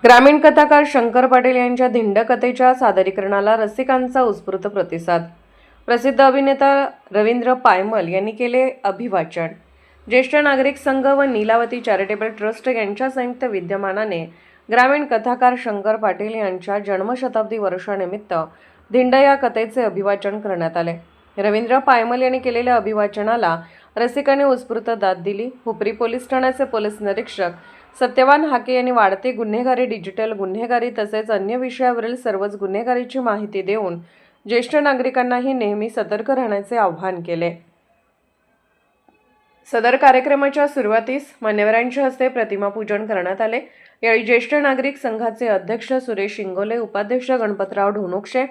ग्रामीण कथाकार शंकर पाटील यांच्या धिंड कथेच्या सादरीकरणाला रसिकांचा उत्स्फूर्त प्रतिसाद। प्रसिद्ध अभिनेता रवींद्र पायमल यांनी केले अभिवाचन। ज्येष्ठ नागरिक संघ व नीलावती चॅरिटेबल ट्रस्ट यांच्या संयुक्त विद्यमानाने ग्रामीण कथाकार शंकर पाटील यांच्या जन्मशताब्दी वर्षानिमित्त धिंड या कथेचे अभिवाचन करण्यात आले। रवींद्र पायमल यांनी केलेल्या अभिवाचनाला रसिकांनी उत्स्फूर्त दाद दिली। हुपरी पोलीस ठाण्याचे पोलीस निरीक्षक सत्यवान हाके यांनी वाढते गुन्हेगारी, डिजिटल गुन्हेगारी तसेच अन्य विषयावरील सर्वच गुन्हेगारीची माहिती देऊन ज्येष्ठ नागरिकांनाही नेहमी सतर्क राहण्याचे आवाहन केले। सदर कार्यक्रमाच्या सुरुवातीस मान्यवरांच्या हस्ते प्रतिमा पूजन करण्यात आले। यावेळी ज्येष्ठ नागरिक संघाचे अध्यक्ष सुरेश इंगोले, उपाध्यक्ष गणपतराव ढोणुक्षे,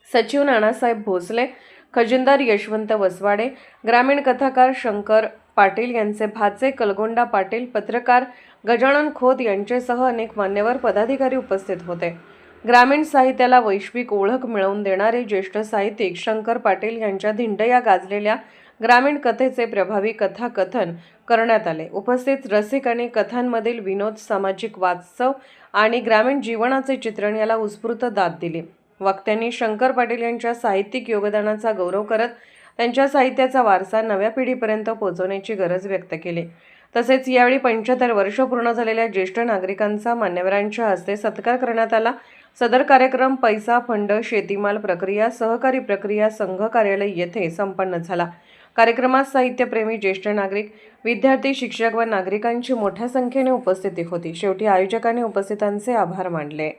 सचिव नानासाहेब भोसले, खजिनदार यशवंत वसवाडे, ग्रामीण कथाकार शंकर पाटील यांचे भाचे कलगोंडा पाटील, पत्रकार गजानन खोत यांच्यासह अनेक मान्यवर पदाधिकारी उपस्थित होते। ग्रामीण साहित्याला वैश्विक ओळख मिळवून देणारे ज्येष्ठ साहित्यिक शंकर पाटील यांच्या धिंड या गाजलेल्या ग्रामीण कथेचे प्रभावी कथाकथन करण्यात आले। उपस्थित रसिकांनी कथांमधील विनोद, सामाजिक वास्तव आणि ग्रामीण जीवनाचे चित्रण याला उत्स्फूर्त दाद दिली। वक्त्यांनी शंकर पाटील यांच्या साहित्यिक योगदानाचा गौरव करत त्यांच्या साहित्याचा वारसा नव्या पिढीपर्यंत पोहोचवण्याची गरज व्यक्त केली। तसेच यावेळी 75 वर्ष पूर्ण झालेल्या ज्येष्ठ नागरिकांचा मान्यवरांच्या हस्ते सत्कार करण्यात आला। सदर कार्यक्रम पैसा फंड शेतीमाल प्रक्रिया सहकारी प्रक्रिया संघ कार्यालय येथे संपन्न झाला। कार्यक्रमात साहित्यप्रेमी, ज्येष्ठ नागरिक, विद्यार्थी, शिक्षक व नागरिकांची मोठ्या संख्येने उपस्थिती होती। शेवटी आयोजकांनी उपस्थितांचे आभार मानले।